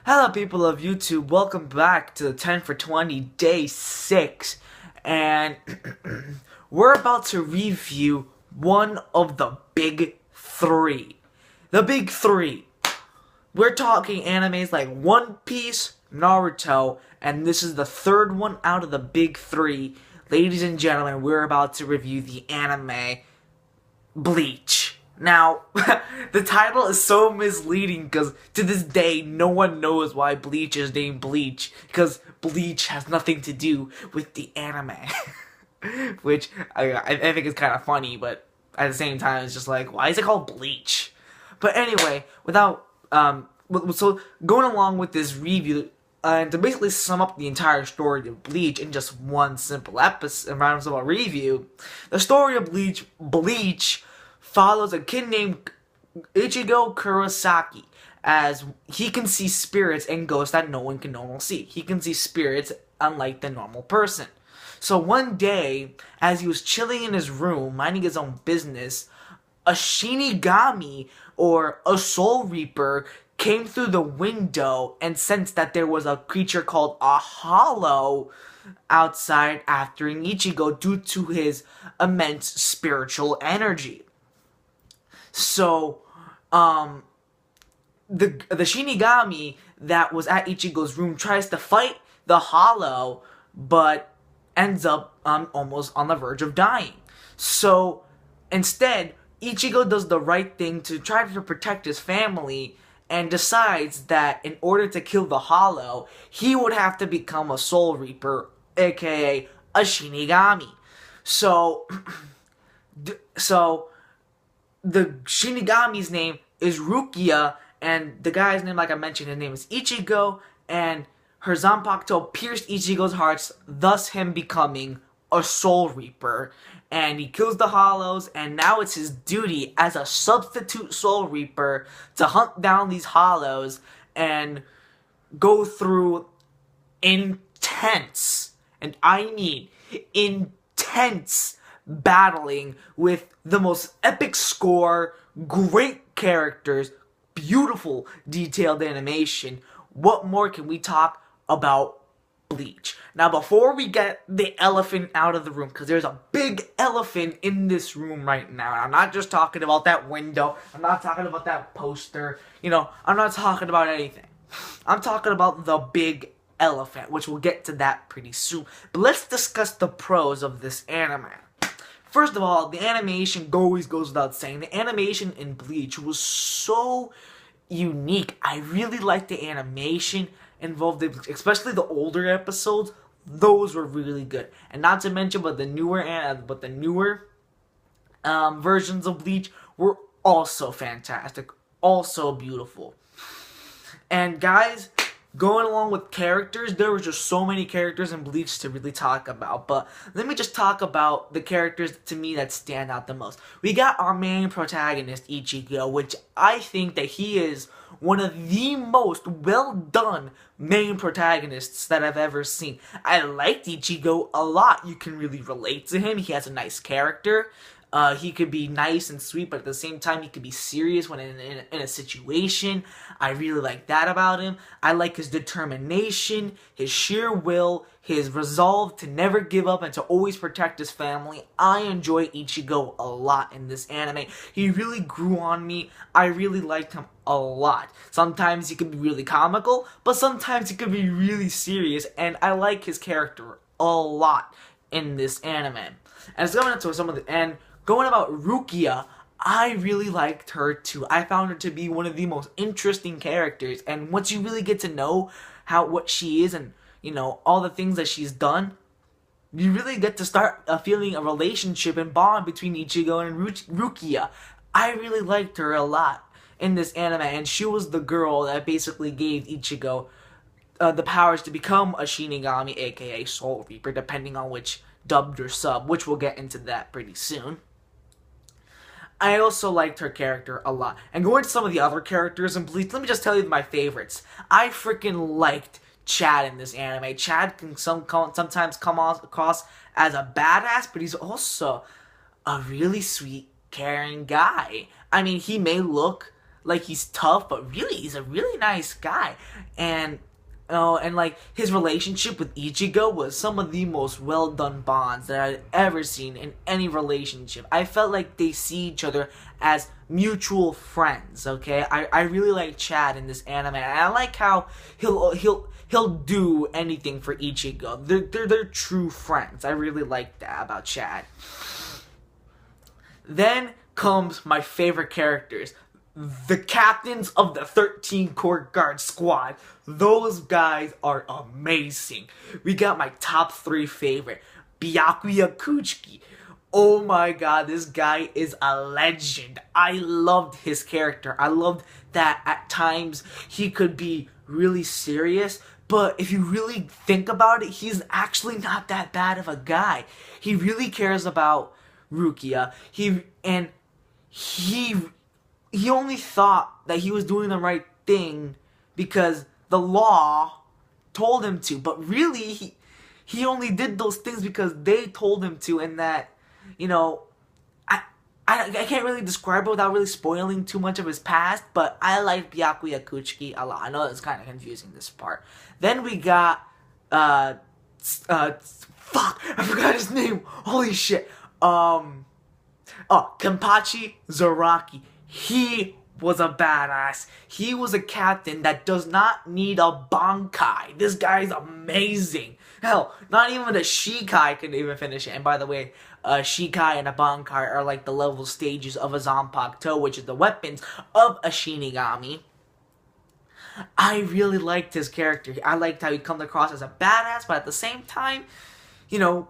Hello people of YouTube, welcome back to the 10 for 20 day 6, and we're about to review one of the big three. The big three. We're talking animes like One Piece, Naruto, and this is the third one out of the big three. Ladies and gentlemen, we're about to review the anime Bleach. Now, the title is so misleading because to this day, no one knows why Bleach is named Bleach, because Bleach has nothing to do with the anime. Which I think is kind of funny, but at the same time, it's just like, why is it called Bleach? But anyway, so going along with this review, and to basically sum up the entire story of Bleach in just one simple episode, round of a review, the story of Bleach follows a kid named Ichigo Kurosaki, as he can see spirits and ghosts that no one can normally see. He can see spirits unlike the normal person. So one day, as he was chilling in his room, minding his own business, a Shinigami, or a Soul Reaper, came through the window and sensed that there was a creature called a Hollow outside after Ichigo due to his immense spiritual energy. So, the Shinigami that was at Ichigo's room tries to fight the Hollow, but ends up almost on the verge of dying. So, instead, Ichigo does the right thing to try to protect his family, and decides that in order to kill the Hollow, he would have to become a Soul Reaper, aka a Shinigami. So, the Shinigami's name is Rukia, and the guy's name, like I mentioned, his name is Ichigo, and her Zanpakuto pierced Ichigo's hearts, thus him becoming a Soul Reaper. And he kills the Hollows, and now it's his duty as a substitute Soul Reaper to hunt down these Hollows and go through intense, and I mean intense, battling with the most epic score, great characters, beautiful detailed animation. What more can we talk about Bleach? Now, before we get the elephant out of the room, because there's a big elephant in this room right now, I'm not just talking about that window, I'm not talking about that poster, I'm not talking about anything. I'm talking about the big elephant, which we'll get to that pretty soon. But let's discuss the pros of this anime. First of all, the animation always goes without saying. The animation in Bleach was so unique. I really liked the animation involved, especially the older episodes. Those were really good. And not to mention, but the newer versions of Bleach were also fantastic, also beautiful. And guys, going along with characters, there were just so many characters in Bleach to really talk about. But let me just talk about the characters to me that stand out the most. We got our main protagonist, Ichigo, which I think that he is one of the most well done main protagonists that I've ever seen. I liked Ichigo a lot. You can really relate to him. He has a nice character. He could be nice and sweet, but at the same time, he could be serious when in a situation. I really like that about him. I like his determination, his sheer will, his resolve to never give up and to always protect his family. I enjoy Ichigo a lot in this anime. He really grew on me. I really liked him a lot. Sometimes he could be really comical, but sometimes he could be really serious, and I like his character a lot in this anime. And it's going into some of the end. Going about Rukia, I really liked her too. I found her to be one of the most interesting characters, and once you really get to know what she is and all the things that she's done, you really get to start feeling a relationship and bond between Ichigo and Rukia. I really liked her a lot in this anime, and she was the girl that basically gave Ichigo the powers to become a Shinigami, aka Soul Reaper, depending on which dubbed or sub, which we'll get into that pretty soon. I also liked her character a lot. And going to some of the other characters in Bleach, let me just tell you my favorites. I freaking liked Chad in this anime. Chad can sometimes come across as a badass, but he's also a really sweet, caring guy. I mean, he may look like he's tough, but really he's a really nice guy. And and like his relationship with Ichigo was some of the most well done bonds that I'd ever seen in any relationship. I felt like they see each other as mutual friends. Okay, I really like Chad in this anime, and I like how he'll do anything for Ichigo. They're true friends. I really like that about Chad. Then comes my favorite characters, the captains of the 13 Court Guard Squad. Those guys are amazing. We got my top 3 favorite, Byakuya Kuchiki. Oh my god, this guy is a legend. I loved his character. I loved that at times he could be really serious, but if you really think about it, he's actually not that bad of a guy. He really cares about Rukia. He only thought that he was doing the right thing because the law told him to, but really he only did those things because they told him to, and that, you know, I can't really describe it without really spoiling too much of his past, but I like Byakuya Kuchiki a lot. I know it's kind of confusing, this part. Then we got, fuck, I forgot his name. Holy shit. Kenpachi Zaraki. He was a badass. He was a captain that does not need a Bankai. This guy's amazing. Hell, not even a Shikai can even finish it. And by the way, a Shikai and a Bankai are like the level stages of a Zanpakuto, which is the weapons of a Shinigami. I really liked his character. I liked how he comes across as a badass, but at the same time, you know,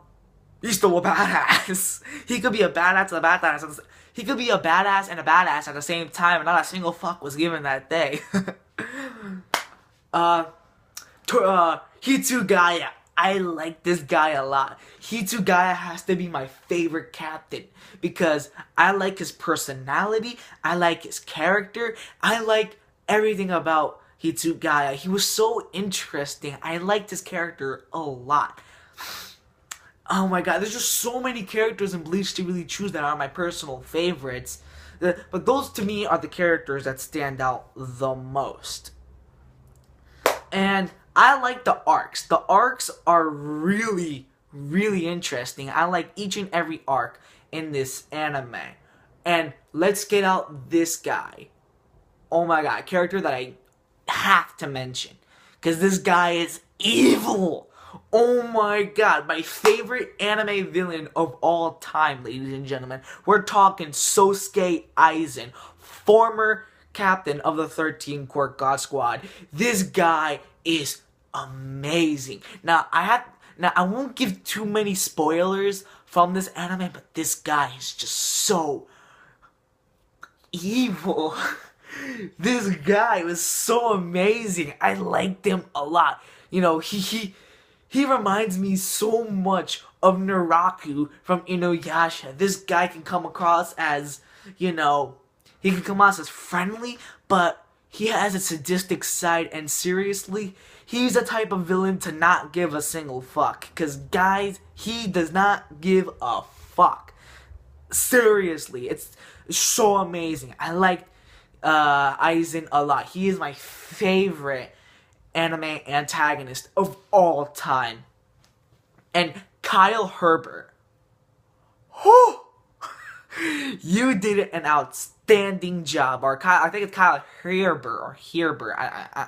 he's still a badass. He could be a badass and a badass. He could be a badass and a badass at the same time, and not a single fuck was given that day. Hitsugaya. I like this guy a lot. Hitsugaya has to be my favorite captain because I like his personality, I like his character, I like everything about Hitsugaya. He was so interesting. I liked his character a lot. Oh my god, there's just so many characters in Bleach to really choose that are my personal favorites. But those to me are the characters that stand out the most. And I like the arcs. The arcs are really, really interesting. I like each and every arc in this anime. And let's get out this guy. Oh my god, character that I have to mention. Because this guy is evil. Oh my god, my favorite anime villain of all time, ladies and gentlemen. We're talking Sosuke Aizen, former captain of the 13 Court God Squad. This guy is amazing. Now, I won't give too many spoilers from this anime, but this guy is just so evil. This guy was so amazing. I liked him a lot. You know, he reminds me so much of Naraku from Inuyasha. This guy can come across as, you know, he can come across as friendly, but he has a sadistic side, and seriously, he's the type of villain to not give a single fuck. Because, guys, he does not give a fuck. Seriously, it's so amazing. I like Aizen a lot. He is my favorite anime antagonist of all time. And Kyle Herbert. Whew! You did an outstanding job. Or Kyle, I think it's Kyle Herbert or Herbert.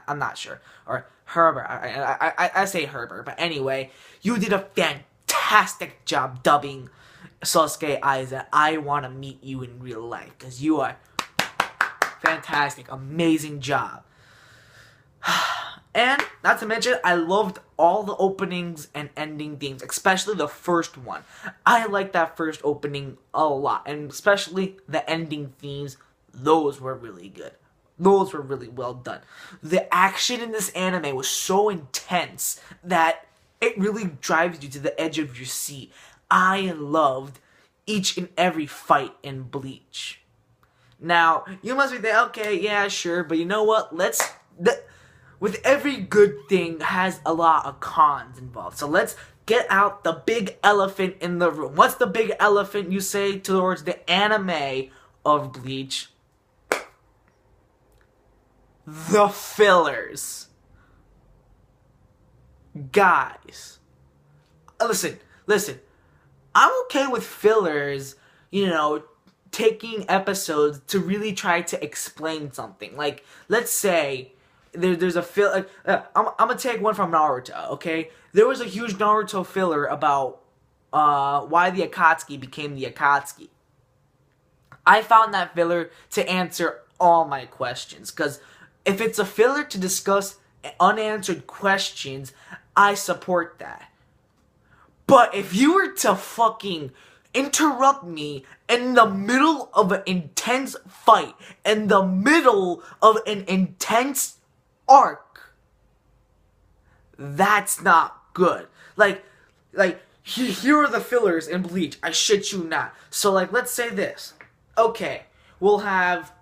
I'm not sure. Or Herbert. I say Herbert. But anyway, you did a fantastic job dubbing Sosuke Aizen. I want to meet you in real life because you are fantastic. Amazing job. And, not to mention, I loved all the openings and ending themes, especially the first one. I liked that first opening a lot, and especially the ending themes. Those were really good. Those were really well done. The action in this anime was so intense that it really drives you to the edge of your seat. I loved each and every fight in Bleach. Now, you must be thinking, okay, yeah, sure, but you know what? With every good thing has a lot of cons involved. So let's get out the big elephant in the room. What's the big elephant you say towards the anime of Bleach? the fillers. Guys, listen. I'm okay with fillers, taking episodes to really try to explain something. Like, let's say there's a fill. I'm gonna take one from Naruto. Okay, there was a huge Naruto filler about why the Akatsuki became the Akatsuki. I found that filler to answer all my questions, because if it's a filler to discuss unanswered questions, I support that. But if you were to fucking interrupt me in the middle of an intense fight, in the middle of an intense arc, that's not good. Like, here are the fillers in Bleach. I shit you not. So, let's say this. Okay, we'll have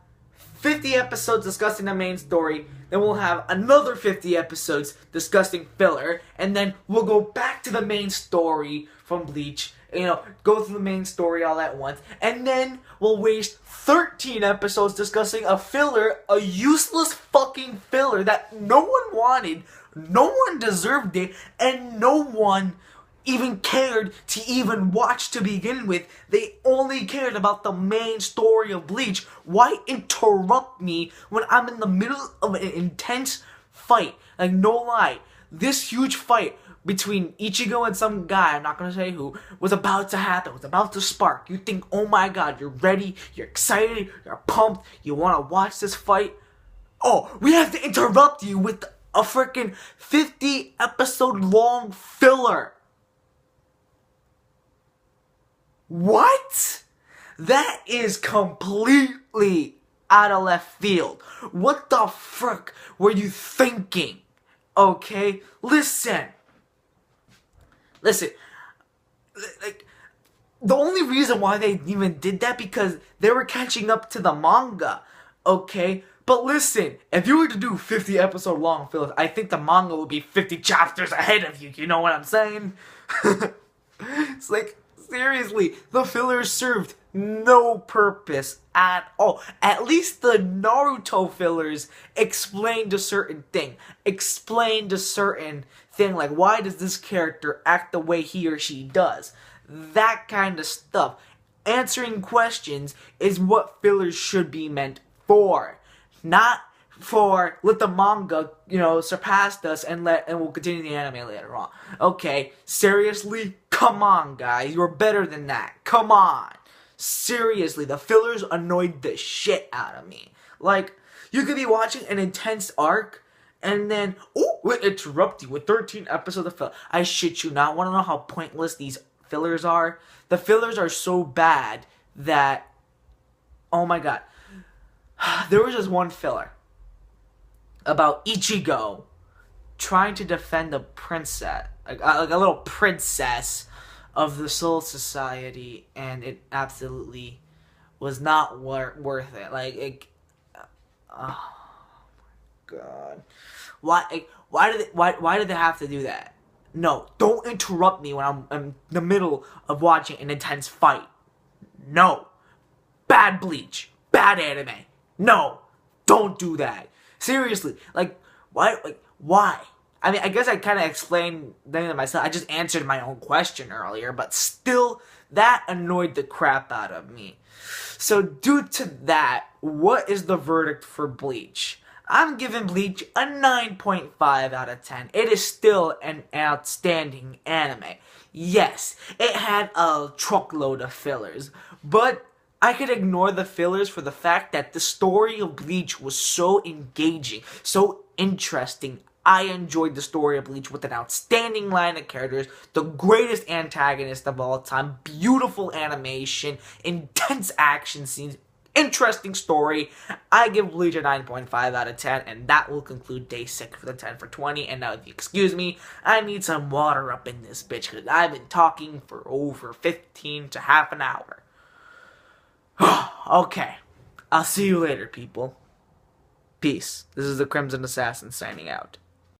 50 episodes discussing the main story, then we'll have another 50 episodes discussing filler, and then we'll go back to the main story from Bleach, go through the main story all at once, and then we'll waste 13 episodes discussing a filler, a useless fucking filler that no one wanted, no one deserved it, and no one even cared to even watch to begin with. They only cared about the main story of Bleach. Why interrupt me when I'm in the middle of an intense fight? Like, no lie, this huge fight between Ichigo and some guy, I'm not gonna say who, was about to happen, was about to spark. You think, oh my god, you're ready, you're excited, you're pumped, you wanna watch this fight? Oh, we have to interrupt you with a freaking 50 episode long filler. What? That is completely out of left field. What the frick were you thinking? Okay, listen. Like, the only reason why they even did that because they were catching up to the manga. Okay, but listen, if you were to do 50 episode long fillers, I think the manga would be 50 chapters ahead of you. You know what I'm saying? It's like, seriously, the fillers served no purpose at all. At least the Naruto fillers explained a certain thing. Like, why does this character act the way he or she does? That kind of stuff. Answering questions is what fillers should be meant for. Not for let the manga, surpass us and we'll continue the anime later on. Okay, seriously? Come on, guys. You're better than that. Come on. Seriously, the fillers annoyed the shit out of me. Like, you could be watching an intense arc, and then, we'll interrupt you with 13 episodes of filler. I shit you not. Want to know how pointless these fillers are? The fillers are so bad that, oh my god. There was just one filler about Ichigo trying to defend a princess, like a little princess of the Soul Society, and it absolutely was not worth it. Like, oh my god, why did they have to do that? No, don't interrupt me when I'm in the middle of watching an intense fight. No, bad Bleach, bad anime. No, don't do that. Seriously, why? I mean, I guess I kind of explained that myself. I just answered my own question earlier, but still, that annoyed the crap out of me. So, due to that, what is the verdict for Bleach? I'm giving Bleach a 9.5 out of 10. It is still an outstanding anime. Yes, it had a truckload of fillers, but I could ignore the fillers for the fact that the story of Bleach was so engaging, so interesting. I enjoyed the story of Bleach with an outstanding line of characters, the greatest antagonist of all time, beautiful animation, intense action scenes, interesting story. I give Bleach a 9.5 out of 10, and that will conclude day 6 for the 10 for 20. And now, if you excuse me, I need some water up in this bitch, because I've been talking for over 15 to half an hour. Okay, I'll see you later, people. Peace. This is the Crimson Assassin signing out.